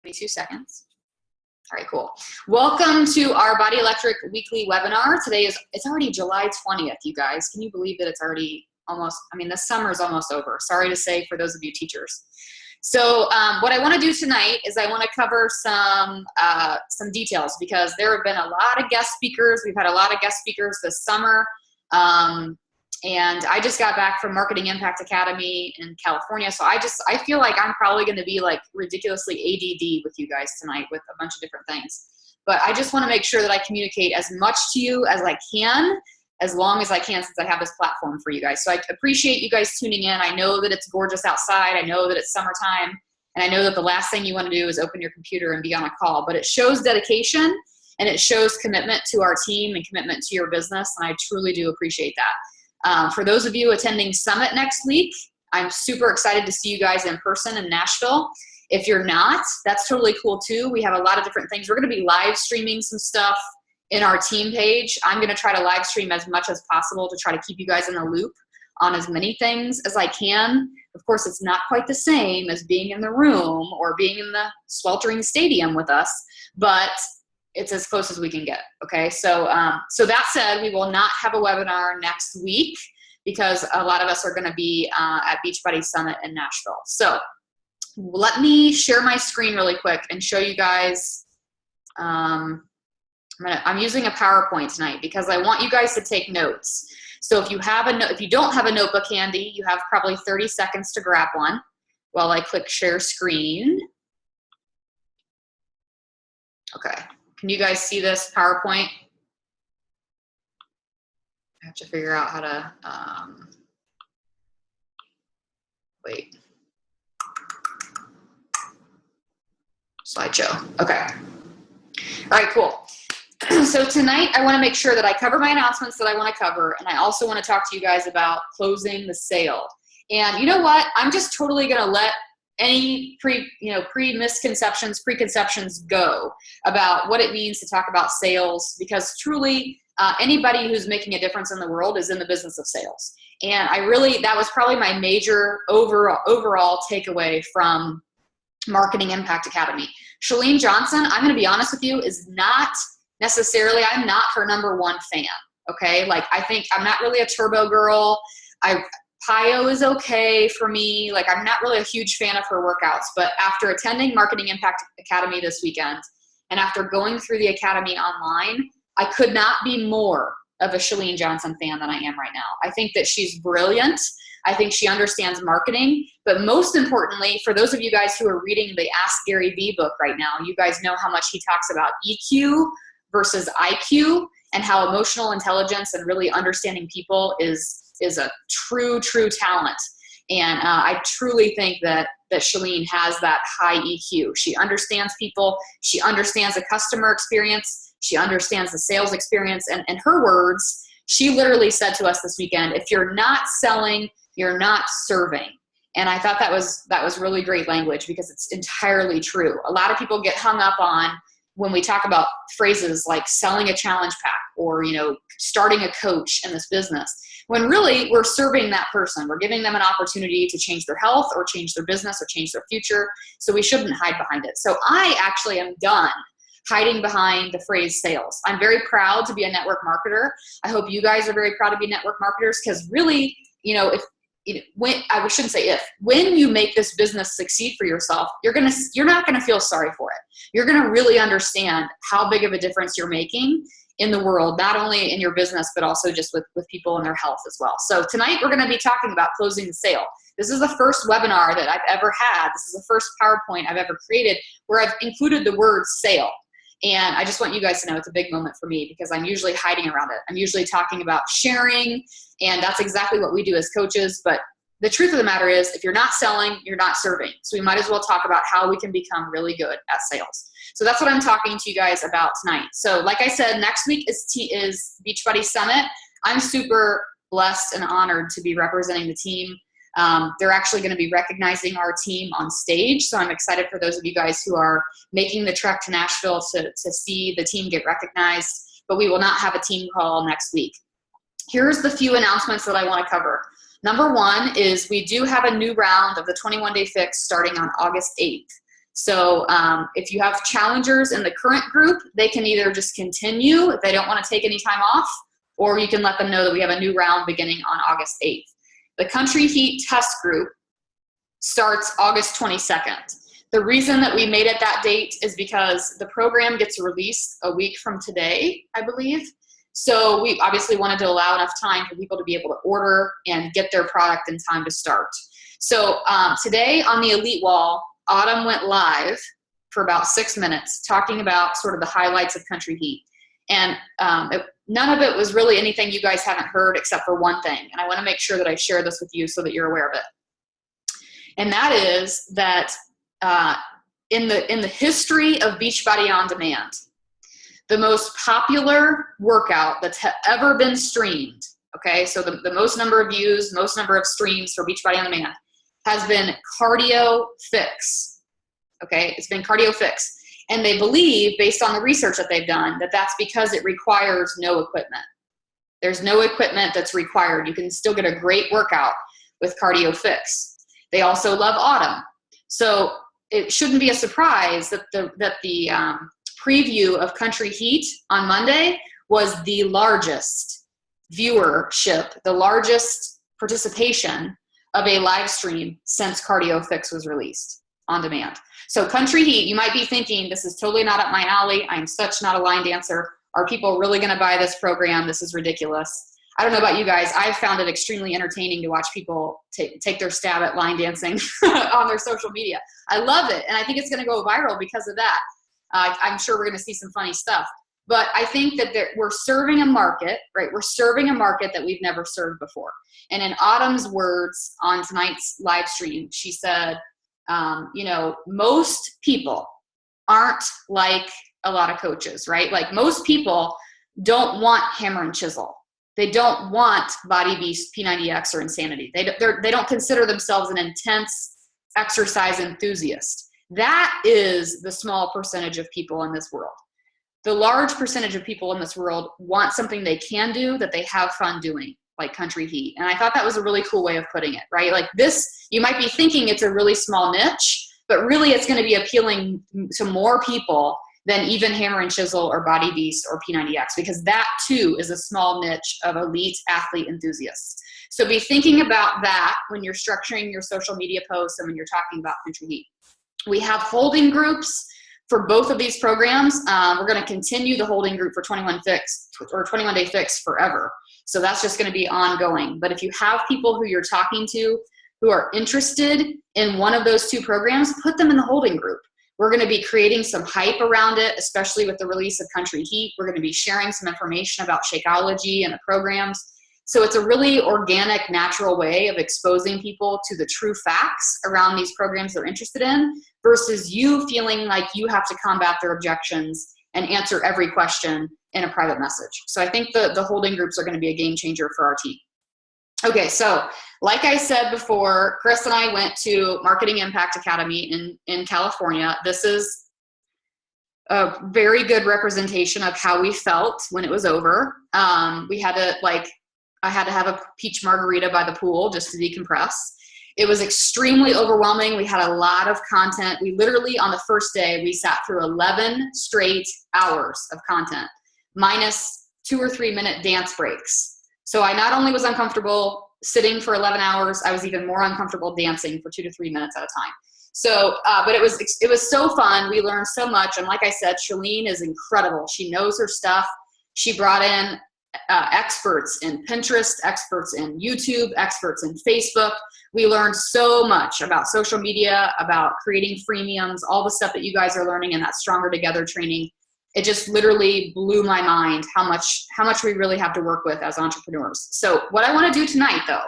me 2 seconds. All right, cool. Welcome to our Body Electric weekly webinar. It's already July 20th, you guys. Can you believe that it's already almost, the summer's almost over. Sorry to say for those of you teachers. So what I want to do tonight is I want to cover some details because there have been a lot of guest speakers. We've had a lot of guest speakers this summer. And I just got back from Marketing Impact Academy in California. So I feel like I'm probably going to be like ridiculously ADD with you guys tonight with a bunch of different things. But I just want to make sure that I communicate as much to you as I can, as long as I can, since I have this platform for you guys. So I appreciate you guys tuning in. I know that it's gorgeous outside. I know that it's summertime. And I know that the last thing you want to do is open your computer and be on a call. But it shows dedication and it shows commitment to our team and commitment to your business. And I truly do appreciate that. For those of you attending Summit next week, I'm super excited to see you guys in person in Nashville. If you're not, that's totally cool too. We have a lot of different things. We're going to be live streaming some stuff in our team page. I'm going to try to live stream as much as possible to try to keep you guys in the loop on as many things as I can. Of course, it's not quite the same as being in the room or being in the sweltering stadium with us, but it's as close as we can get, okay? So that said, we will not have a webinar next week because a lot of us are gonna be at Beachbody Summit in Nashville. So let me share my screen really quick and show you guys. I'm using a PowerPoint tonight because I want you guys to take notes. So if you don't have a notebook handy, you have probably 30 seconds to grab one while I click share screen. Okay. Can you guys see this PowerPoint? I have to figure out how to, wait. Slideshow, okay. All right, cool. So tonight I wanna make sure that I cover my announcements that I wanna cover, and I also wanna talk to you guys about closing the sale. And you know what? I'm just totally gonna let any preconceptions go about what it means to talk about sales, because truly anybody who's making a difference in the world is in the business of sales. And that was probably my major overall takeaway from Marketing Impact Academy. Chalene Johnson, I'm going to be honest with you, is not necessarily, I'm not her #1 fan. Okay. Like I think I'm not really a turbo girl. Pio is okay for me. Like I'm not really a huge fan of her workouts, but after attending Marketing Impact Academy this weekend and after going through the Academy online, I could not be more of a Chalene Johnson fan than I am right now. I think that she's brilliant. I think she understands marketing, but most importantly, for those of you guys who are reading the Ask Gary Vee book right now, you guys know how much he talks about EQ versus IQ and how emotional intelligence and really understanding people is a true talent. And I truly think that Chalene has that high EQ. She understands people. She understands the customer experience. She understands the sales experience. And in her words, she literally said to us this weekend, if you're not selling, you're not serving. And I thought that was really great language because it's entirely true. A lot of people get hung up on when we talk about phrases like selling a challenge pack or, starting a coach in this business, when really we're serving that person. We're giving them an opportunity to change their health or change their business or change their future. So we shouldn't hide behind it. So I actually am done hiding behind the phrase sales. I'm very proud to be a network marketer. I hope you guys are very proud to be network marketers because really, when you make this business succeed for yourself, you're not gonna feel sorry for it. You're gonna really understand how big of a difference you're making in the world, not only in your business, but also just with people and their health as well. So tonight we're gonna be talking about closing the sale. This is the first webinar that I've ever had. This is the first PowerPoint I've ever created where I've included the word sale. And I just want you guys to know it's a big moment for me because I'm usually hiding around it. I'm usually talking about sharing, and that's exactly what we do as coaches. But the truth of the matter is, if you're not selling, you're not serving. So we might as well talk about how we can become really good at sales. So that's what I'm talking to you guys about tonight. So like I said, next week is Beachbody Summit. I'm super blessed and honored to be representing the team. They're actually going to be recognizing our team on stage. So I'm excited for those of you guys who are making the trek to Nashville to see the team get recognized, but we will not have a team call next week. Here's the few announcements that I want to cover. Number one is we do have a new round of the 21-day fix starting on August 8th. So if you have challengers in the current group, they can either just continue if they don't want to take any time off, or you can let them know that we have a new round beginning on August 8th. The Country Heat test group starts August 22nd. The reason that we made it that date is because the program gets released a week from today, I believe. So we obviously wanted to allow enough time for people to be able to order and get their product in time to start. So today on the Elite Wall, Autumn went live for about 6 minutes talking about sort of the highlights of Country Heat. And none of it was really anything you guys haven't heard except for one thing. And I want to make sure that I share this with you so that you're aware of it. And that is that in the history of Beachbody On Demand, the most popular workout that's ever been streamed, okay, so the most number of views, most number of streams for Beachbody On Demand has been Cardio Fix, okay? It's been Cardio Fix. And they believe, based on the research that they've done, that that's because it requires no equipment. There's no equipment that's required. You can still get a great workout with Cardio Fix. They also love Autumn. So it shouldn't be a surprise that the preview of Country Heat on Monday was the largest viewership, the largest participation of a live stream since Cardio Fix was released on demand. So Country Heat, you might be thinking, this is totally not up my alley. I'm such not a line dancer. Are people really going to buy this program? This is ridiculous. I don't know about you guys. I've found it extremely entertaining to watch people take their stab at line dancing on their social media. I love it, and I think it's going to go viral because of that. I'm sure we're going to see some funny stuff. But I think that we're serving a market, right? We're serving a market that we've never served before. And in Autumn's words on tonight's live stream, she said, most people aren't like a lot of coaches, right? Like most people don't want hammer and chisel. They don't want Body Beast, P90X, or Insanity. They don't consider themselves an intense exercise enthusiast. That is the small percentage of people in this world. The large percentage of people in this world want something they can do that they have fun doing, like Country Heat. And I thought that was a really cool way of putting it, right? Like this, you might be thinking it's a really small niche, but really it's going to be appealing to more people than even Hammer and Chisel or Body Beast or P90X, because that too is a small niche of elite athlete enthusiasts. So be thinking about that when you're structuring your social media posts and when you're talking about Country Heat. We have holding groups for both of these programs. We're going to continue the holding group for 21 Day Fix forever. So that's just going to be ongoing. But if you have people who you're talking to who are interested in one of those two programs, put them in the holding group. We're going to be creating some hype around it, especially with the release of Country Heat. We're going to be sharing some information about Shakeology and the programs. So it's a really organic, natural way of exposing people to the true facts around these programs they're interested in versus you feeling like you have to combat their objections and answer every question in a private message. So I think the holding groups are going to be a game changer for our team. Okay, so like I said before, Chris and I went to Marketing Impact Academy in California. This is a very good representation of how we felt when it was over. I had to have a peach margarita by the pool just to decompress. It was extremely overwhelming. We had a lot of content. We literally, on the first day, we sat through 11 straight hours of content, minus 2 or 3 minute dance breaks. So I not only was uncomfortable sitting for 11 hours, I was even more uncomfortable dancing for 2 to 3 minutes at a time. So, but it was so fun. We learned so much. And like I said, Shalene is incredible. She knows her stuff. She brought in experts in Pinterest, experts in YouTube, experts in Facebook. We learned so much about social media, about creating freemiums, all the stuff that you guys are learning in that Stronger Together training. It just literally blew my mind how much we really have to work with as entrepreneurs. So what I want to do tonight though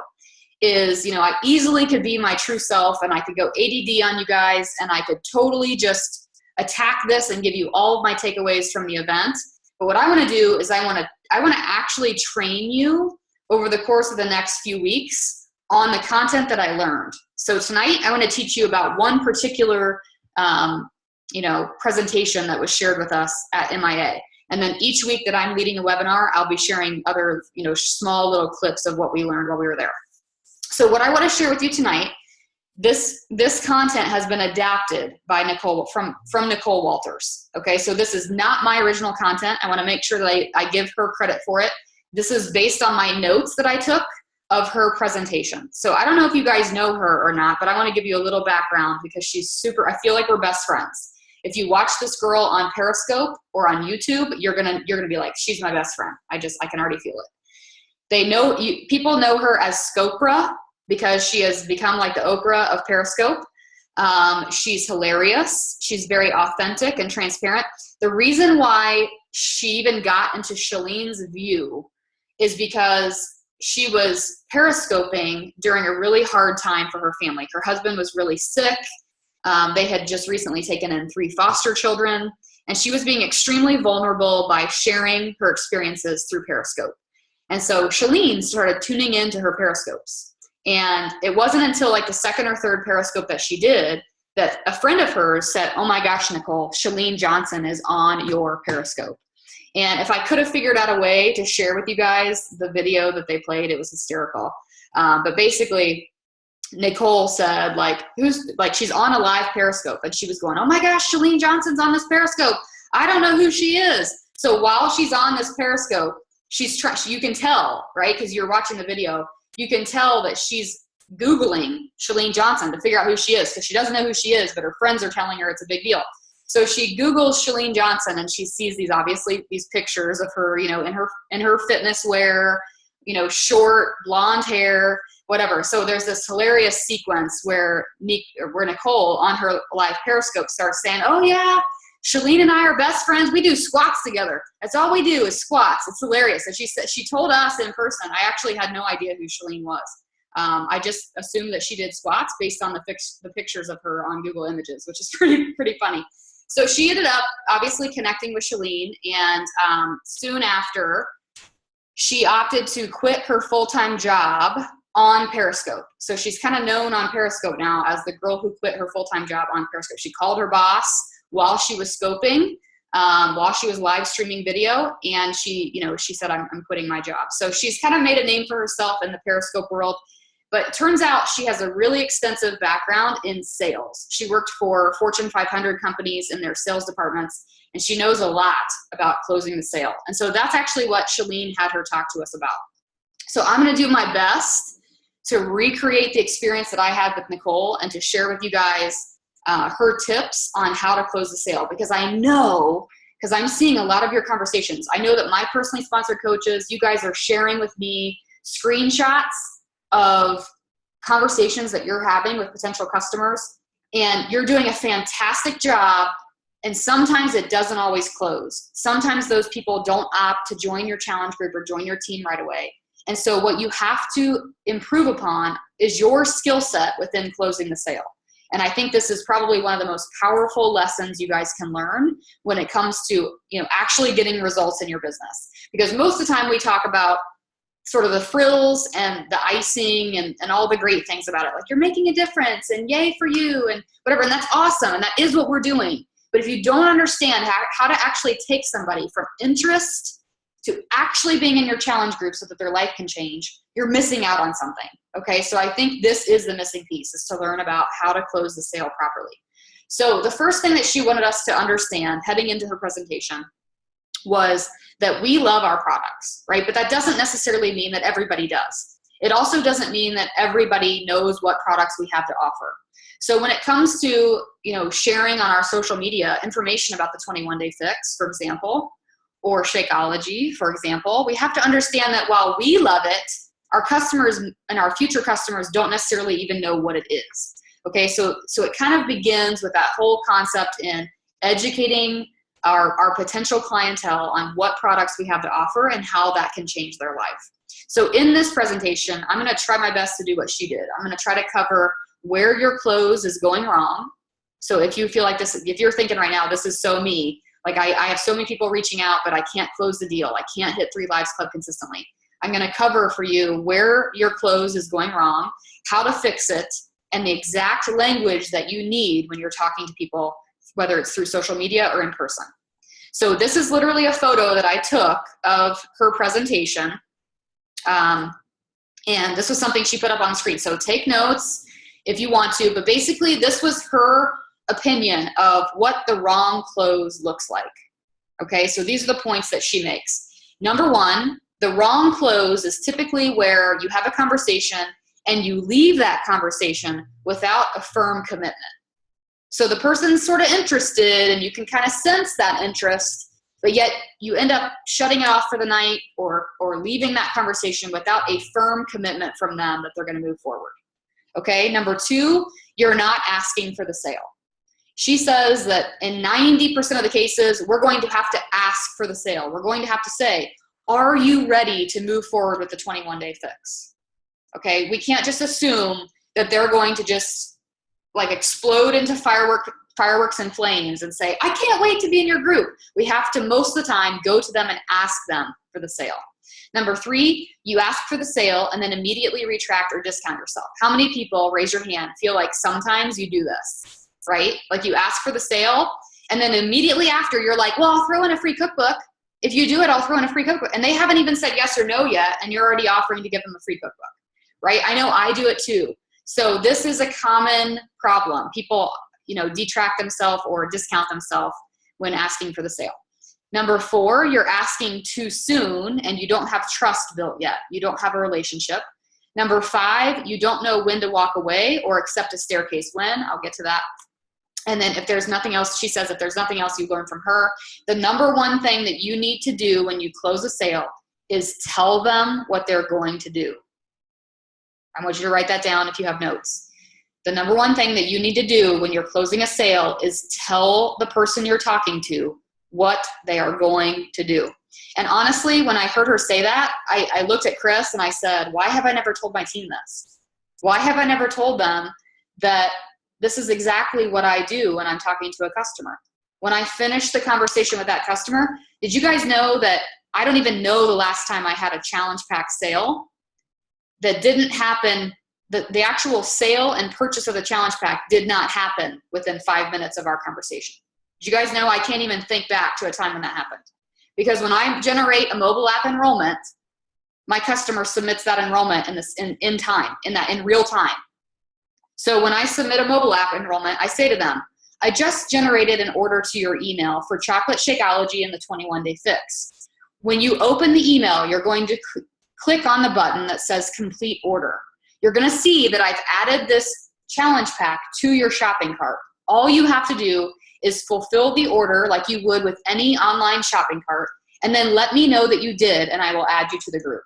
is, I easily could be my true self and I could go ADD on you guys and I could totally just attack this and give you all of my takeaways from the event. But what I want to do is I want to actually train you over the course of the next few weeks on the content that I learned. So tonight I want to teach you about one particular presentation that was shared with us at MIA. And then each week that I'm leading a webinar, I'll be sharing other, small little clips of what we learned while we were there. So what I want to share with you tonight this content has been adapted by Nicole from Nicole Walters. Okay, so this is not my original content. I want to make sure that I give her credit for it. This is based on my notes that I took of her presentation. So I don't know if you guys know her or not, but I want to give you a little background because she's super, I feel like we're best friends. If you watch this girl on Periscope or on YouTube, you're gonna be like, she's my best friend. I can already feel it. People know her as Scopra because she has become like the Oprah of Periscope. She's hilarious. She's very authentic and transparent. The reason why she even got into Shalene's view is because she was periscoping during a really hard time for her family. Her husband was really sick. They had just recently taken in 3 foster children, and she was being extremely vulnerable by sharing her experiences through Periscope. And so Shalene started tuning into her Periscopes. And it wasn't until like the 2nd or 3rd Periscope that she did that a friend of hers said, "Oh my gosh, Nicole, Chalene Johnson is on your Periscope." And if I could have figured out a way to share with you guys the video that they played, it was hysterical. But basically, Nicole said, she's on a live Periscope, and she was going, "Oh my gosh, Chalene Johnson's on this Periscope. I don't know who she is." So while she's on this Periscope, you can tell, right? Because you're watching the video, you can tell that she's Googling Chalene Johnson to figure out who she is, because she doesn't know who she is, but her friends are telling her it's a big deal. So she Googles Chalene Johnson, and she sees these pictures of her, in her fitness wear, short blonde hair, whatever. So there's this hilarious sequence where Nicole on her live Periscope starts saying, "Oh yeah, Chalene and I are best friends. We do squats together. That's all we do is squats." It's hilarious. And she said, she told us in person, I actually had no idea who Chalene was. I just assumed that she did squats based on the pictures of her on Google Images, which is pretty funny. So she ended up obviously connecting with Chalene, and soon after, she opted to quit her full-time job on Periscope. So she's kind of known on Periscope now as the girl who quit her full-time job on Periscope. She called her boss while she was scoping, while she was live streaming video, and she said, I'm quitting my job. So she's kind of made a name for herself in the Periscope world. But it turns out she has a really extensive background in sales. She worked for Fortune 500 companies in their sales departments, and she knows a lot about closing the sale. And so that's actually what Chalene had her talk to us about. So I'm going to do my best to recreate the experience that I had with Nicole and to share with you guys her tips on how to close the sale, because I know, because I'm seeing a lot of your conversations. I know that my personally sponsored coaches, you guys are sharing with me screenshots of conversations that you're having with potential customers, and you're doing a fantastic job. And sometimes it doesn't always close. Sometimes those people don't opt to join your challenge group or join your team right away. And so what you have to improve upon is your skill set within closing the sale. And I think this is probably one of the most powerful lessons you guys can learn when it comes to, actually getting results in your business. Because most of the time we talk about sort of the frills and the icing and all the great things about it. Like, you're making a difference and yay for you and whatever. And that's awesome. And that is what we're doing. But if you don't understand how to actually take somebody from interest to actually being in your challenge group so that their life can change, you're missing out on something. Okay, so I think this is the missing piece, is to learn about how to close the sale properly. So the first thing that she wanted us to understand heading into her presentation was that we love our products, right? But that doesn't necessarily mean that everybody does. It also doesn't mean that everybody knows what products we have to offer. So when it comes to, sharing on our social media information about the 21-Day Fix, for example, or Shakeology, for example, we have to understand that while we love it, our customers and our future customers don't necessarily even know what it is. Okay, so it kind of begins with that whole concept in educating our potential clientele on what products we have to offer and how that can change their life. So in this presentation, I'm going to try my best to do what she did. I'm going to try to cover where your close is going wrong. So if you feel like this, if you're thinking right now, this is so me, like I have so many people reaching out, but I can't close the deal. I can't hit 3 Lives Club consistently. I'm going to cover for you where your close is going wrong, how to fix it, and the exact language that you need when you're talking to people, whether it's through social media or in person. So this is literally a photo that I took of her presentation. And this was something she put up on screen. So take notes. if you want to, but basically this was her opinion of what the wrong close looks like. Okay, so these are the points that she makes. Number one, the wrong close is typically where you have a conversation and you leave that conversation without a firm commitment. So the person's sort of interested and you can kind of sense that interest, but yet you end up shutting it off for the night or leaving that conversation without a firm commitment from them that they're going to move forward. Okay, number two, you're not asking for the sale. She says that in 90% of the cases, we're going to have to ask for the sale. We're going to have to say, are you ready to move forward with the 21-day fix? Okay, we can't just assume that they're going to just like explode into fireworks and flames and say, I can't wait to be in your group. We have to most of the time go to them and ask them for the sale. Number three, you ask for the sale and then immediately retract or discount yourself. How many people, raise your hand, feel like sometimes you do this, right? Like you ask for the sale and then immediately after you're like, well, I'll throw in a free cookbook. If you do it, I'll throw in a free cookbook. And they haven't even said yes or no yet and you're already offering to give them a free cookbook, right? I know I do it too. So this is a common problem. People, detract themselves or discount themselves when asking for the sale. Number four, you're asking too soon and you don't have trust built yet. You don't have a relationship. Number five, you don't know when to walk away or accept a staircase when. I'll get to that. And then if there's nothing else, she says if there's nothing else you learn from her, the number one thing that you need to do when you close a sale is tell them what they're going to do. I want you to write that down if you have notes. The number one thing that you need to do when you're closing a sale is tell the person you're talking to what they are going to do. And honestly, when I heard her say that, I looked at Chris and I said, why have I never told my team this? Why have I never told them that this is exactly what I do when I'm talking to a customer? When I finish the conversation with that customer, did you guys know that I don't even know the last time I had a challenge pack sale that didn't happen? The actual sale and purchase of the challenge pack did not happen within 5 minutes of our conversation. Did you guys know I can't even think back to a time when that happened? Because when I generate a mobile app enrollment, my customer submits that enrollment in real time. So when I submit a mobile app enrollment, I say to them, I just generated an order to your email for chocolate Shakeology and the 21-day fix. When you open the email, you're going to click on the button that says complete order. You're going to see that I've added this challenge pack to your shopping cart. All you have to do is fulfill the order like you would with any online shopping cart, and then let me know that you did, and I will add you to the group.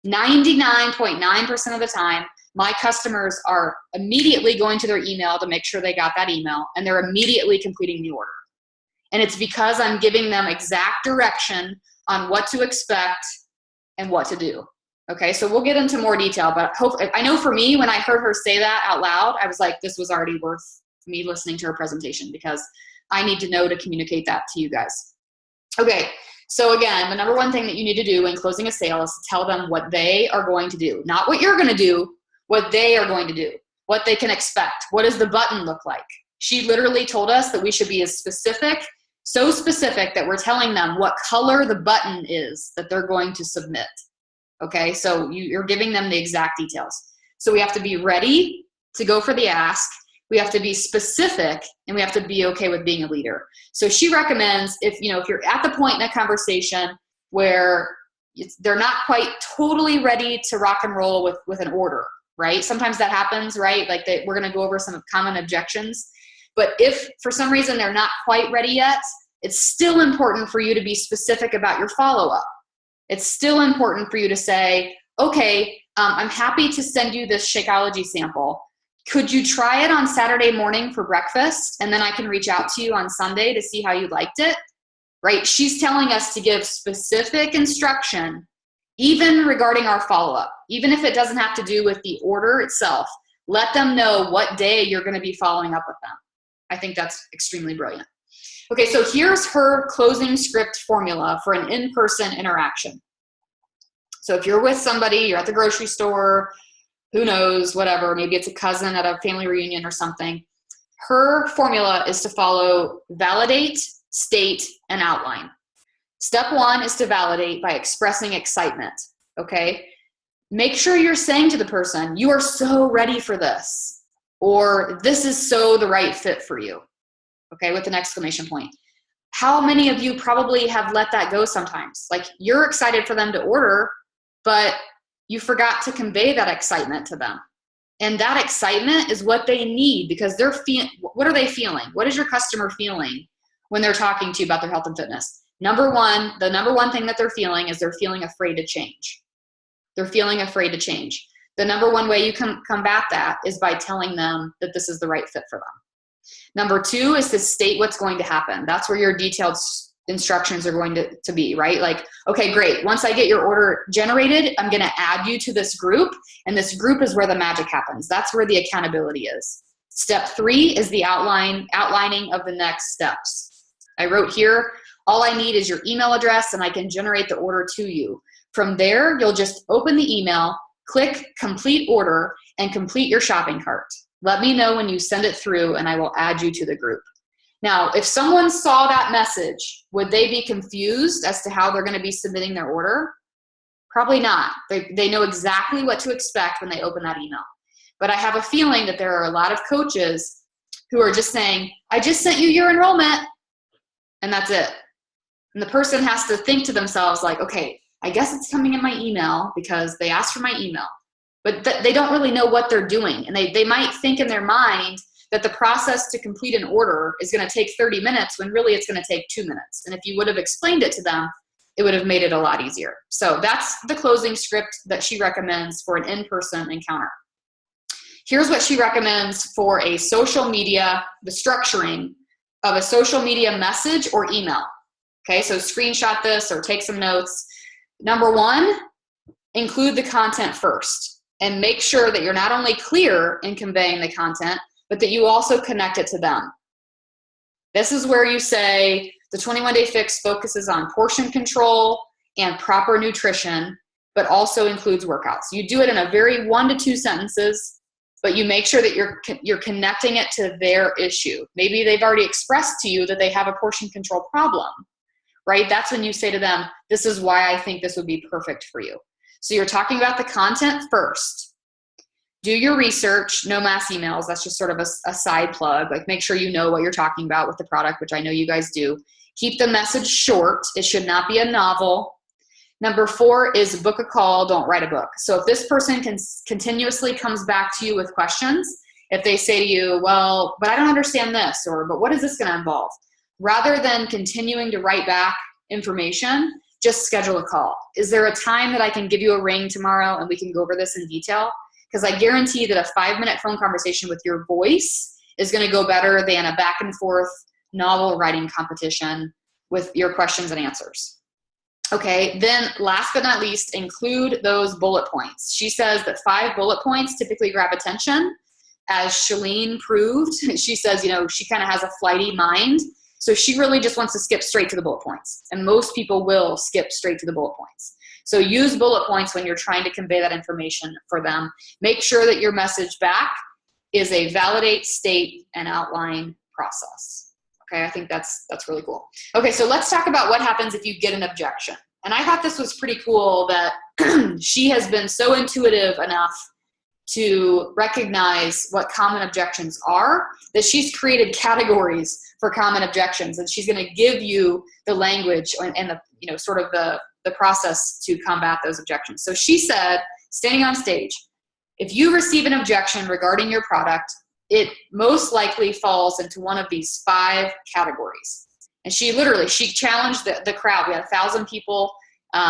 99.9% of the time, my customers are immediately going to their email to make sure they got that email, and they're immediately completing the order. And it's because I'm giving them exact direction on what to expect and what to do. Okay, so we'll get into more detail, but I know for me, when I heard her say that out loud, I was like, this was already worth me listening to her presentation because I need to know to communicate that to you guys. Okay, so again, the number one thing that you need to do when closing a sale is to tell them what they are going to do. Not what you're going to do, what they are going to do, what they can expect. What does the button look like? She literally told us that we should be as specific, so specific that we're telling them what color the button is that they're going to submit. Okay, so you're giving them the exact details. So we have to be ready to go for the ask. We have to be specific, and we have to be okay with being a leader. So she recommends if you're at the point in a conversation where they're not quite totally ready to rock and roll with an order, right? Sometimes that happens, right? Like we're going to go over some common objections. But if for some reason they're not quite ready yet, it's still important for you to be specific about your follow-up. It's still important for you to say, okay, I'm happy to send you this Shakeology sample. Could you try it on Saturday morning for breakfast? And then I can reach out to you on Sunday to see how you liked it, right? She's telling us to give specific instruction, even regarding our follow-up. Even if it doesn't have to do with the order itself, let them know what day you're going to be following up with them. I think that's extremely brilliant. Okay, so here's her closing script formula for an in-person interaction. So if you're with somebody, you're at the grocery store, who knows, whatever, maybe it's a cousin at a family reunion or something. Her formula is to follow validate, state, and outline. Step one is to validate by expressing excitement, okay? Make sure you're saying to the person, you are so ready for this. or this is so the right fit for you, okay, with an exclamation point. How many of you probably have let that go sometimes? Like, you're excited for them to order, but you forgot to convey that excitement to them. And that excitement is what they need, because what are they feeling? What is your customer feeling when they're talking to you about their health and fitness? The number one thing that they're feeling is they're feeling afraid to change. They're feeling afraid to change. The number one way you can combat that is by telling them that this is the right fit for them. Number two is to state what's going to happen. That's where your detailed instructions are going to be, right? Like, okay, great. Once I get your order generated, I'm going to add you to this group, and this group is where the magic happens. That's where the accountability is. Step 3 is the outlining of the next steps. I wrote here, all I need is your email address and I can generate the order to you. From there, you'll just open the email, click complete order, and complete your shopping cart. Let me know when you send it through and I will add you to the group. Now, if someone saw that message, would they be confused as to how they're going to be submitting their order? Probably not. They know exactly what to expect when they open that email. But I have a feeling that there are a lot of coaches who are just saying, I just sent you your enrollment, and that's it. And the person has to think to themselves like, okay, I guess it's coming in my email because they asked for my email. But they don't really know what they're doing. And they might think in their mind that the process to complete an order is going to take 30 minutes when really it's going to take 2 minutes. And if you would have explained it to them, it would have made it a lot easier. So that's the closing script that she recommends for an in-person encounter. Here's what she recommends for a social media, the structuring of a social media message or email. Okay, so screenshot this or take some notes. Number 1, include the content first and make sure that you're not only clear in conveying the content, but that you also connect it to them. This is where you say the 21-Day Fix focuses on portion control and proper nutrition, but also includes workouts. You do it in a very 1 to 2 sentences, but you make sure that you're connecting it to their issue. Maybe they've already expressed to you that they have a portion control problem, right? That's when you say to them, this is why I think this would be perfect for you. So you're talking about the content first. Do your research, no mass emails. That's just sort of a side plug. Like, make sure you know what you're talking about with the product, which I know you guys do. Keep the message short. It should not be a novel. Number 4 is book a call, don't write a book. So if this person continuously comes back to you with questions, if they say to you, well, but I don't understand this, or but what is this going to involve? Rather than continuing to write back information, just schedule a call. Is there a time that I can give you a ring tomorrow and we can go over this in detail? Because I guarantee that a 5-minute phone conversation with your voice is going to go better than a back and forth novel writing competition with your questions and answers. Okay, then last but not least, include those bullet points. She says that 5 bullet points typically grab attention. As Chalene proved, she says, she kind of has a flighty mind. So she really just wants to skip straight to the bullet points. And most people will skip straight to the bullet points. So use bullet points when you're trying to convey that information for them. Make sure that your message back is a validate, state, and outline process. Okay, I think that's really cool. Okay, so let's talk about what happens if you get an objection. And I thought this was pretty cool that she has been so intuitive enough to recognize what common objections are, that she's created categories for common objections, and she's going to give you the language and the sort of the process to combat those objections. So she said, standing on stage, if you receive an objection regarding your product, it most likely falls into one of these 5 categories. And she challenged the crowd. We had 1,000 people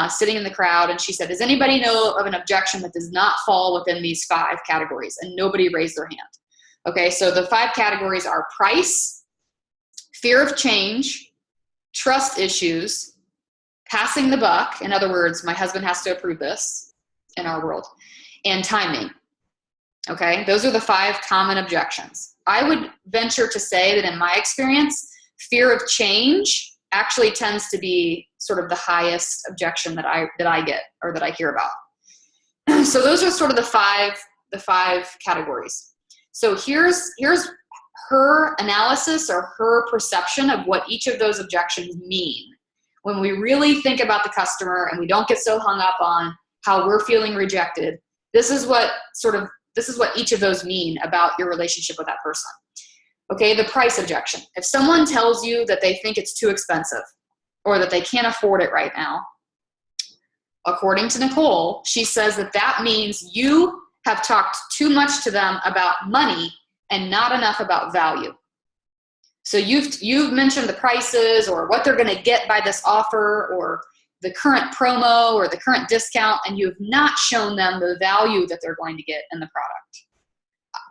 sitting in the crowd, and she said, does anybody know of an objection that does not fall within these 5 categories? And nobody raised their hand. Okay, so the 5 categories are price, fear of change, trust issues, passing the buck. In other words, my husband has to approve this in our world, and timing. Okay, those are the 5 common objections. I would venture to say that in my experience, fear of change actually tends to be sort of the highest objection that I get or that I hear about. So those are sort of the five categories. So here's her analysis or her perception of what each of those objections mean. When we really think about the customer and we don't get so hung up on how we're feeling rejected, this is what sort of this is what each of those mean about your relationship with that person. Okay, the price objection. If someone tells you that they think it's too expensive or that they can't afford it right now, according to Nicole, she says that that means you have talked too much to them about money and not enough about value. So you've mentioned the prices or what they're going to get by this offer or the current promo or the current discount, and you've not shown them the value that they're going to get in the product.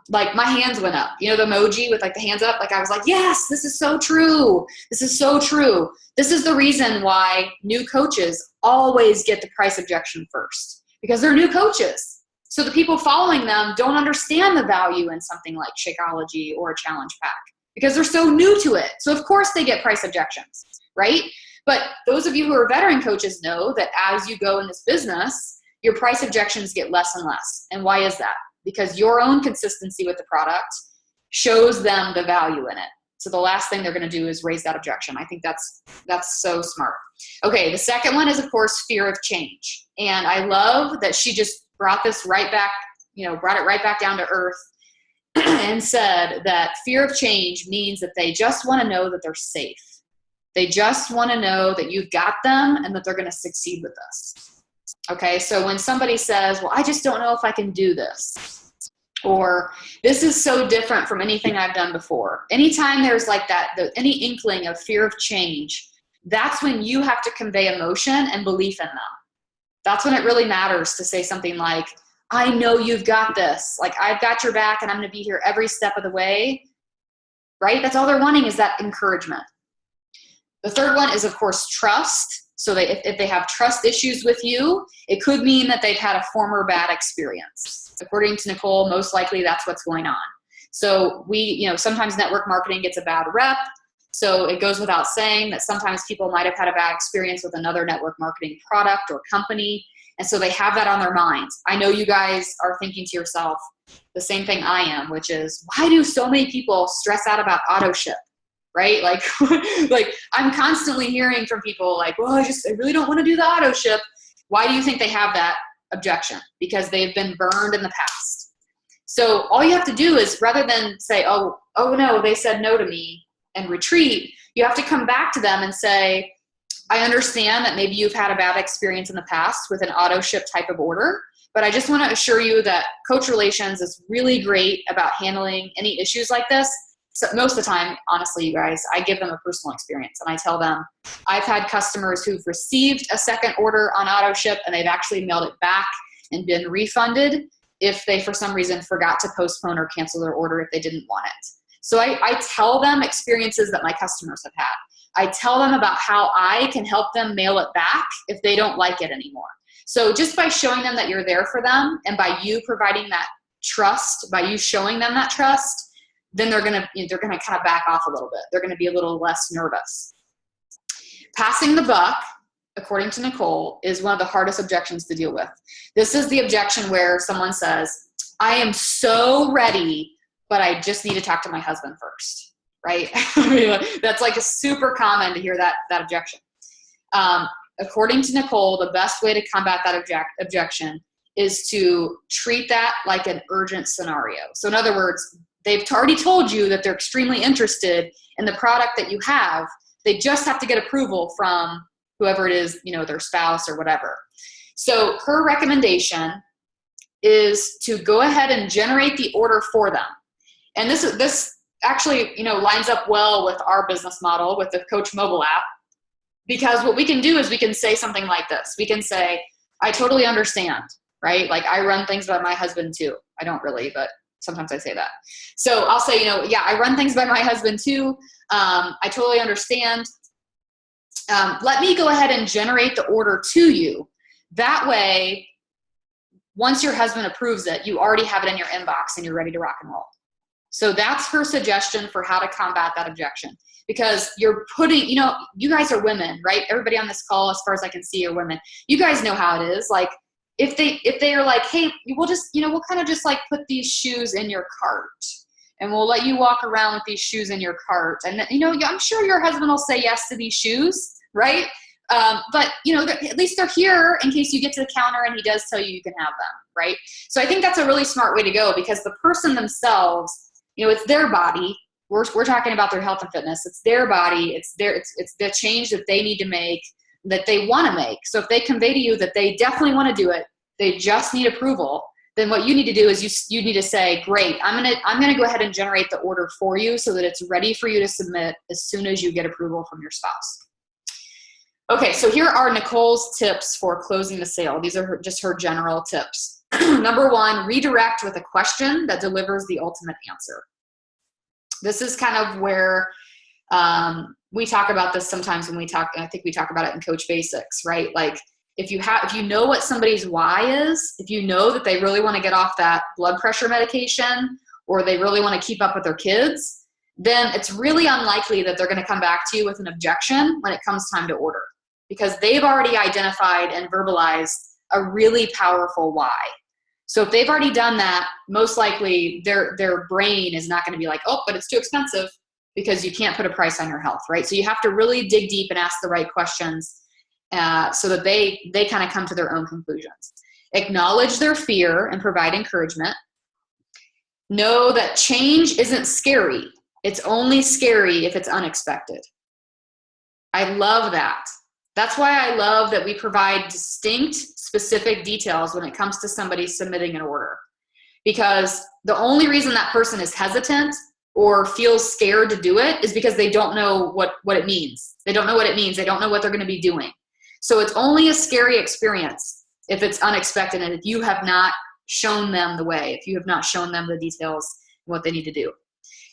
Like my hands went up, you know, the emoji with like the hands up. Like I was like, yes, this is so true. This is so true. This is the reason why new coaches always get the price objection first, because they're new coaches. So the people following them don't understand the value in something like Shakeology or a challenge pack because they're so new to it. So of course they get price objections, right? But those of you who are veteran coaches know that as you go in this business, your price objections get less and less. And why is that? Because your own consistency with the product shows them the value in it. So the last thing they're going to do is raise that objection. I think that's so smart. Okay, the second one is, of course, fear of change. And I love that she just brought this right back, brought it right back down to earth and said that fear of change means that they just want to know that they're safe. They just want to know that you've got them and that they're going to succeed with this. Okay, so when somebody says, well, I just don't know if I can do this, or this is so different from anything I've done before. Anytime there's like that, any inkling of fear of change, that's when you have to convey emotion and belief in them. That's when it really matters to say something like, I know you've got this. Like, I've got your back and I'm going to be here every step of the way, right? That's all they're wanting is that encouragement. The third one is, of course, trust. So if they have trust issues with you, it could mean that they've had a former bad experience. According to Nicole, most likely that's what's going on. So sometimes network marketing gets a bad rep. So it goes without saying that sometimes people might have had a bad experience with another network marketing product or company. And so they have that on their minds. I know you guys are thinking to yourself the same thing I am, which is, why do so many people stress out about auto ship? Right? Like I'm constantly hearing from people like, well, I really don't want to do the auto ship. Why do you think they have that objection? Because they've been burned in the past. So all you have to do is, rather than say, oh no, they said no to me, and retreat, you have to come back to them and say, I understand that maybe you've had a bad experience in the past with an auto ship type of order, but I just want to assure you that Coach Relations is really great about handling any issues like this. So most of the time, honestly, you guys, I give them a personal experience and I tell them, I've had customers who've received a second order on auto ship and they've actually mailed it back and been refunded if they, for some reason, forgot to postpone or cancel their order if they didn't want it. So I tell them experiences that my customers have had. I tell them about how I can help them mail it back if they don't like it anymore. So just by showing them that you're there for them and by you providing that trust, by you showing them that trust, then they're gonna kind of back off a little bit. They're gonna be a little less nervous. Passing the buck, according to Nicole, is one of the hardest objections to deal with. This is the objection where someone says, I am so ready, but I just need to talk to my husband first, right? That's like a super common to hear that objection. According to Nicole, the best way to combat that objection is to treat that like an urgent scenario. So in other words, they've already told you that they're extremely interested in the product that you have. They just have to get approval from whoever it is, their spouse or whatever. So her recommendation is to go ahead and generate the order for them. And this actually, lines up well with our business model with the Coach mobile app, because what we can do is we can say something like this. We can say, I totally understand, right? Like, I run things by my husband too. I don't really, but sometimes I say that. So I'll say, I run things by my husband too. I totally understand. Let me go ahead and generate the order to you. That way, once your husband approves it, you already have it in your inbox and you're ready to rock and roll. So that's her suggestion for how to combat that objection. Because you're putting, you guys are women, right? Everybody on this call, as far as I can see, are women. You guys know how it is. Like, if they are like, hey, we'll just, we'll kind of just like put these shoes in your cart and we'll let you walk around with these shoes in your cart. And I'm sure your husband will say yes to these shoes, right? But at least they're here in case you get to the counter and he does tell you can have them, right? So I think that's a really smart way to go, because the person themselves, it's their body. We're talking about their health and fitness. It's their body. It's the change that they need to make, that they want to make. So if they convey to you that they definitely want to do it, they just need approval, then what you need to do is you need to say, great, I'm gonna go ahead and generate the order for you so that it's ready for you to submit as soon as you get approval from your spouse. Okay, so here are Nicole's tips for closing the sale. These are just her general tips. Number one, redirect with a question that delivers the ultimate answer. This is kind of where we talk about this sometimes when I think we talk about it in Coach Basics, right? Like if you know what somebody's why is, if you know that they really want to get off that blood pressure medication, or they really want to keep up with their kids, then it's really unlikely that they're going to come back to you with an objection when it comes time to order, because they've already identified and verbalized a really powerful why. So if they've already done that, most likely their brain is not going to be like, oh, but it's too expensive, because you can't put a price on your health, right? So you have to really dig deep and ask the right questions so that they kind of come to their own conclusions. Acknowledge their fear and provide encouragement. Know that change isn't scary. It's only scary if it's unexpected. I love that. That's why I love that we provide distinct, specific details when it comes to somebody submitting an order. Because the only reason that person is hesitant or feels scared to do it is because they don't know what it means. They don't know what it means. They don't know what they're going to be doing. So it's only a scary experience if it's unexpected and if you have not shown them the way, if you have not shown them the details and what they need to do.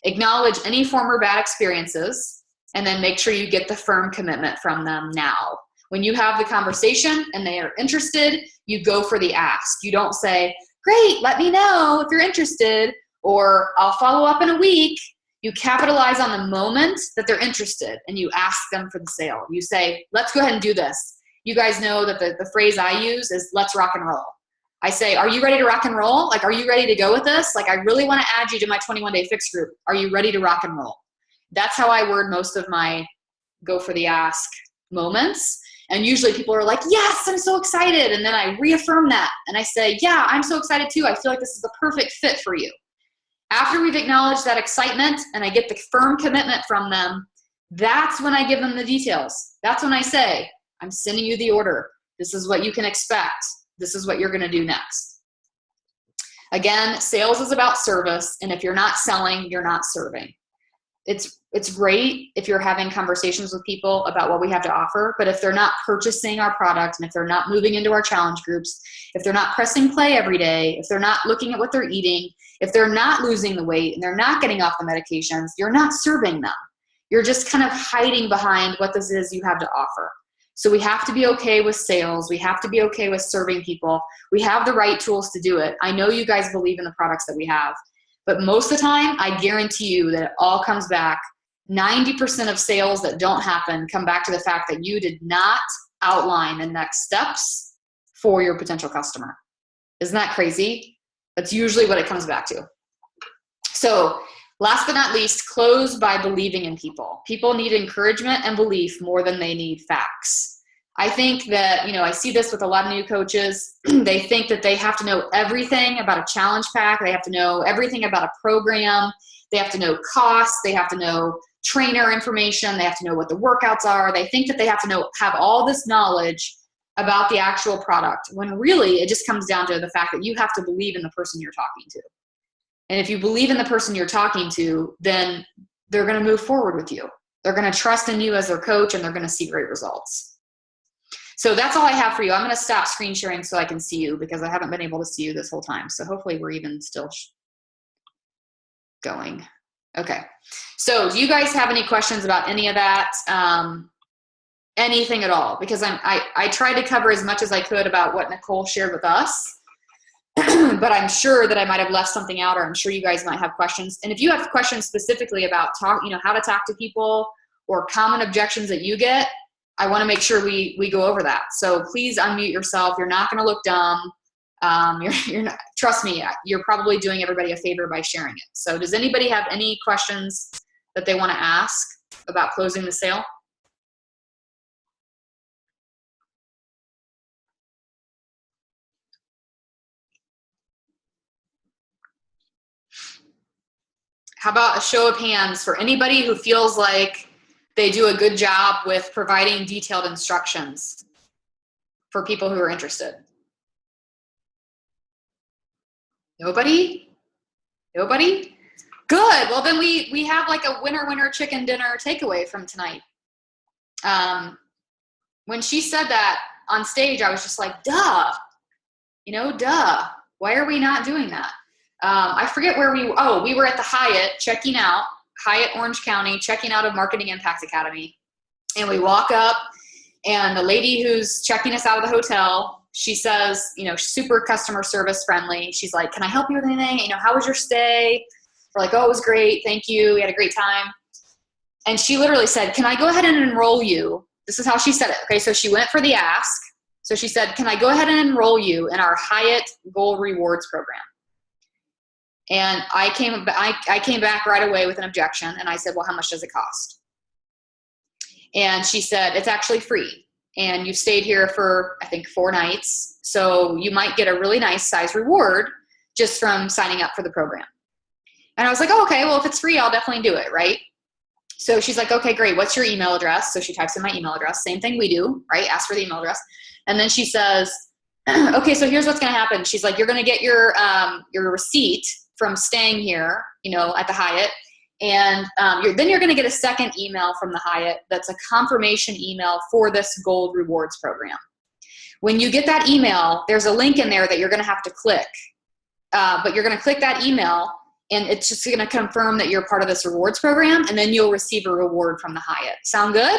Acknowledge any former bad experiences, and then make sure you get the firm commitment from them now. When you have the conversation and they are interested, you go for the ask. You don't say, great, let me know if you're interested, or I'll follow up in a week. You capitalize on the moment that they're interested and you ask them for the sale. You say, let's go ahead and do this. You guys know that the phrase I use is let's rock and roll. I say, are you ready to rock and roll? Like, are you ready to go with this? Like, I really want to add you to my 21-day fix group. Are you ready to rock and roll? That's how I word most of my go for the ask moments. And usually people are like, yes, I'm so excited. And then I reaffirm that. And I say, yeah, I'm so excited too. I feel like this is the perfect fit for you. After we've acknowledged that excitement and I get the firm commitment from them, that's when I give them the details. That's when I say, I'm sending you the order. This is what you can expect. This is what you're going to do next. Again, sales is about service. And if you're not selling, you're not serving. It's great if you're having conversations with people about what we have to offer, but if they're not purchasing our product, and if they're not moving into our challenge groups, if they're not pressing play every day, if they're not looking at what they're eating, if they're not losing the weight and they're not getting off the medications, you're not serving them. You're just kind of hiding behind what this is you have to offer. So we have to be okay with sales. We have to be okay with serving people. We have the right tools to do it. I know you guys believe in the products that we have. But most of the time, I guarantee you that it all comes back. 90% of sales that don't happen come back to the fact that you did not outline the next steps for your potential customer. Isn't that crazy? That's usually what it comes back to. So last but not least, close by believing in people. People need encouragement and belief more than they need facts. I think that, I see this with a lot of new coaches. They think that they have to know everything about a challenge pack. They have to know everything about a program. They have to know costs. They have to know trainer information. They have to know what the workouts are. They think that they have to have all this knowledge about the actual product, when really it just comes down to the fact that you have to believe in the person you're talking to. And if you believe in the person you're talking to, then they're going to move forward with you. They're going to trust in you as their coach, and they're going to see great results. So that's all I have for you. I'm going to stop screen sharing so I can see you, because I haven't been able to see you this whole time. So hopefully we're even still going. Okay. So do you guys have any questions about any of that? Anything at all? Because I tried to cover as much as I could about what Nicole shared with us, but I'm sure that I might have left something out, or I'm sure you guys might have questions. And if you have questions specifically about how to talk to people or common objections that you get, I want to make sure we go over that. So please unmute yourself. You're not going to look dumb. You're not, trust me, you're probably doing everybody a favor by sharing it. So does anybody have any questions that they want to ask about closing the sale? How about a show of hands for anybody who feels like they do a good job with providing detailed instructions for people who are interested? Nobody? Nobody? Good. Well, then we have like a winner chicken dinner takeaway from tonight. When she said that on stage, I was just like, duh. Duh. Why are we not doing that? I forget where we were at the Hyatt checking out, Hyatt Orange County, checking out of Marketing Impact Academy. And we walk up, and the lady who's checking us out of the hotel, she says, super customer service friendly. She's like, can I help you with anything? How was your stay? We're like, oh, it was great. Thank you. We had a great time. And she literally said, can I go ahead and enroll you? This is how she said it. Okay. So she went for the ask. So she said, can I go ahead and enroll you in our Hyatt Gold Rewards program? And I came back right away with an objection. And I said, well, how much does it cost? And she said, it's actually free. And you've stayed here for, I think, 4 nights. So you might get a really nice size reward just from signing up for the program. And I was like, oh, okay, well, if it's free, I'll definitely do it, right? So she's like, okay, great. What's your email address? So she types in my email address. Same thing we do, right? Ask for the email address. And then she says, okay, so here's what's going to happen. She's like, you're going to get your receipt from staying here, at the Hyatt. And then you're going to get a second email from the Hyatt that's a confirmation email for this Gold Rewards program. When you get that email, there's a link in there that you're going to have to click. But you're going to click that email, and it's just going to confirm that you're part of this rewards program, and then you'll receive a reward from the Hyatt. Sound good?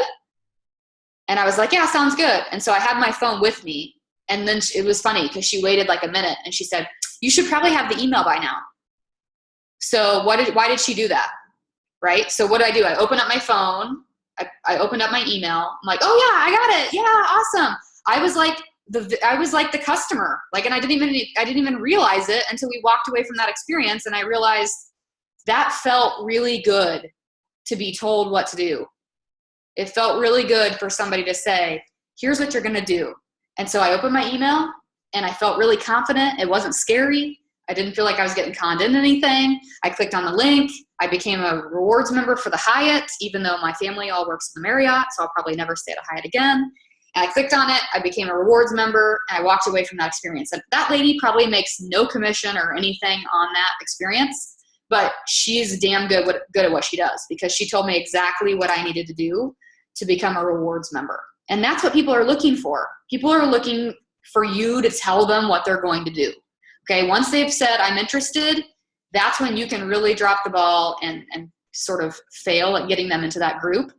And I was like, yeah, sounds good. And so I had my phone with me, and then it was funny because she waited like a minute, and she said, you should probably have the email by now. So why did she do that? Right? So what did I do? I opened up my phone. I opened up my email. I'm like, oh yeah, I got it. Yeah, awesome. I was like the customer, and I didn't even realize it until we walked away from that experience. And I realized that felt really good to be told what to do. It felt really good for somebody to say, here's what you're going to do. And so I opened my email, and I felt really confident. It wasn't scary. I didn't feel like I was getting conned into anything. I clicked on the link. I became a rewards member for the Hyatt, even though my family all works in the Marriott, so I'll probably never stay at a Hyatt again. And I clicked on it. I became a rewards member, and I walked away from that experience. And that lady probably makes no commission or anything on that experience, but she's damn good at what she does, because she told me exactly what I needed to do to become a rewards member. And that's what people are looking for. People are looking for you to tell them what they're going to do. Okay, once they've said, I'm interested, that's when you can really drop the ball and sort of fail at getting them into that group.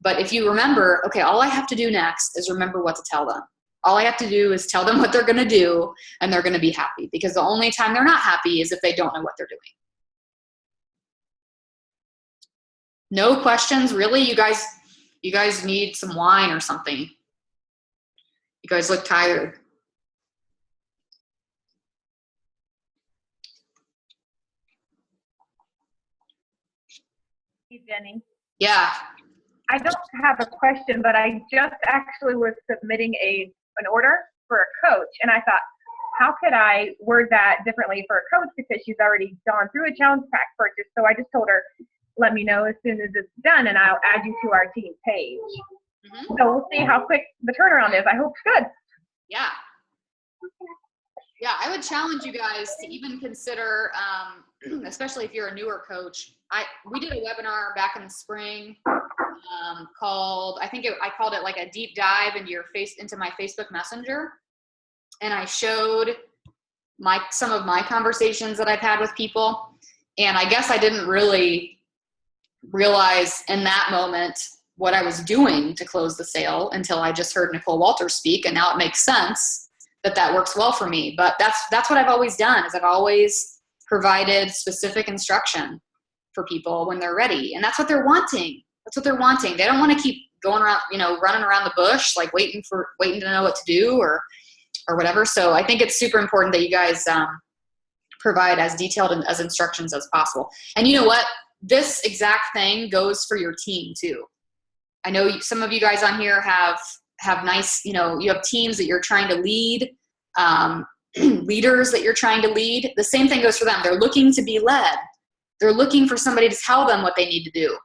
But if you remember, okay, all I have to do next is remember what to tell them. All I have to do is tell them what they're going to do, and they're going to be happy, because the only time they're not happy is if they don't know what they're doing. No questions? Really? You guys need some wine or something? You guys look tired. Hey, Jenny. Yeah. I don't have a question, but I just actually was submitting an order for a coach, and I thought, how could I word that differently for a coach, because she's already gone through a challenge pack purchase. So I just told her, let me know as soon as it's done, and I'll add you to our team page. Mm-hmm. So we'll see how quick the turnaround is. I hope it's good. Yeah. Yeah, I would challenge you guys to even consider, especially if you're a newer coach. We did a webinar back in the spring called, I called it like a deep dive into my Facebook Messenger, and I showed some of my conversations that I've had with people. And I guess I didn't really realize in that moment what I was doing to close the sale until I just heard Nicole Walters speak, and now it makes sense that works well for me. But that's what I've always done, is I've always provided specific instruction for people when they're ready. And that's what they're wanting. They don't want to keep going around, running around the bush, like waiting to know what to do or whatever. So I think it's super important that you guys provide as detailed and as instructions as possible. And you know what? This exact thing goes for your team too. I know some of you guys on here have nice, you have teams that you're trying to lead, leaders that you're trying to lead. The same thing goes for them. They're looking to be led. They're looking for somebody to tell them what they need to do,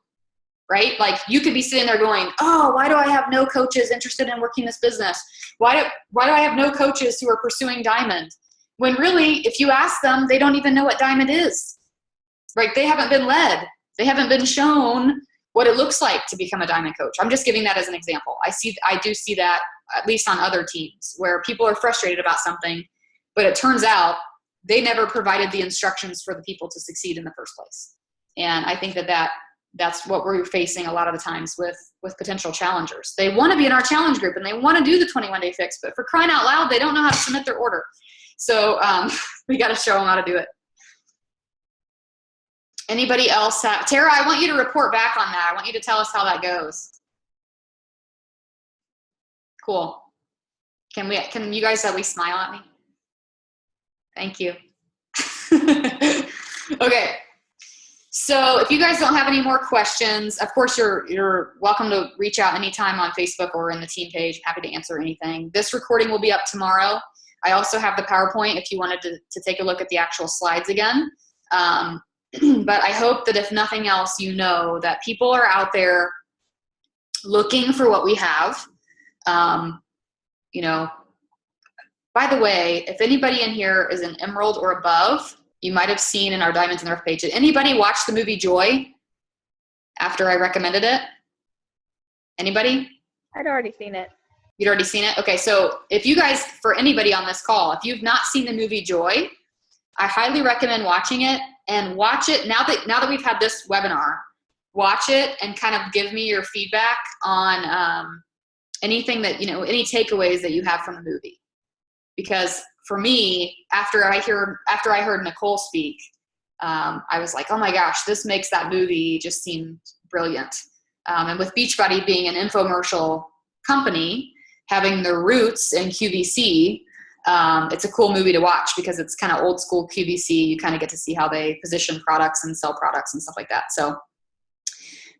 right? Like you could be sitting there going, oh, why do I have no coaches interested in working this business? Why do I have no coaches who are pursuing diamond? When really, if you ask them, they don't even know what diamond is, right? They haven't been led. They haven't been shown what it looks like to become a diamond coach. I'm just giving that as an example. I do see that at least on other teams where people are frustrated about something, but it turns out they never provided the instructions for the people to succeed in the first place. And I think that's what we're facing a lot of the times with potential challengers. They want to be in our challenge group and they want to do the 21-day fix, but for crying out loud, they don't know how to submit their order. So we got to show them how to do it. Anybody else Tara, I want you to report back on that. I want you to tell us how that goes. Cool. Can you guys at least smile at me? Thank you. Okay. So if you guys don't have any more questions, of course, you're welcome to reach out anytime on Facebook or in the team page. Happy to answer anything. This recording will be up tomorrow. I also have the PowerPoint if you wanted to take a look at the actual slides again. But I hope that if nothing else, you know that people are out there looking for what we have. You know, by the way, if anybody in here is an emerald or above, you might have seen in our Diamonds in the Rough page. Did anybody watch the movie Joy after I recommended it? Anybody? I'd already seen it. You'd already seen it? Okay, so if you guys, for anybody on this call, if you've not seen the movie Joy, I highly recommend watching it, and watch it now that we've had this webinar. Watch it and kind of give me your feedback on anything that, you know, any takeaways that you have from the movie. Because for me, after I heard Nicole speak, I was like, oh my gosh, this makes that movie just seem brilliant. And with Beachbody being an infomercial company, having their roots in QVC, it's a cool movie to watch because it's kind of old school QVC. You kind of get to see how they position products and sell products and stuff like that. So,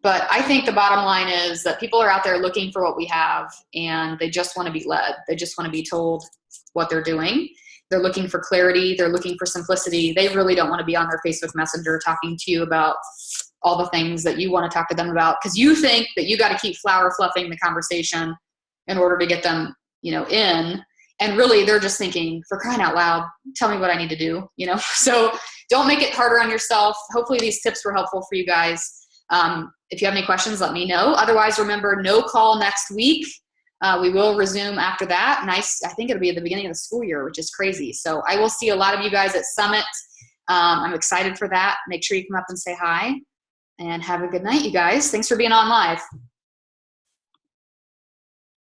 but I think the bottom line is that people are out there looking for what we have and they just want to be led. They just want to be told what they're doing. They're looking for clarity. They're looking for simplicity. They really don't want to be on their Facebook Messenger talking to you about all the things that you want to talk to them about because you think that you got to keep flower fluffing the conversation in order to get them, you know, in. And really, they're just thinking, for crying out loud, tell me what I need to do, you know? So don't make it harder on yourself. Hopefully these tips were helpful for you guys. If you have any questions, let me know. Otherwise, remember, no call next week. We will resume after that. Nice. I think it'll be at the beginning of the school year, which is crazy. So I will see a lot of you guys at Summit. I'm excited for that. Make sure you come up and say hi. And have a good night, you guys. Thanks for being on live.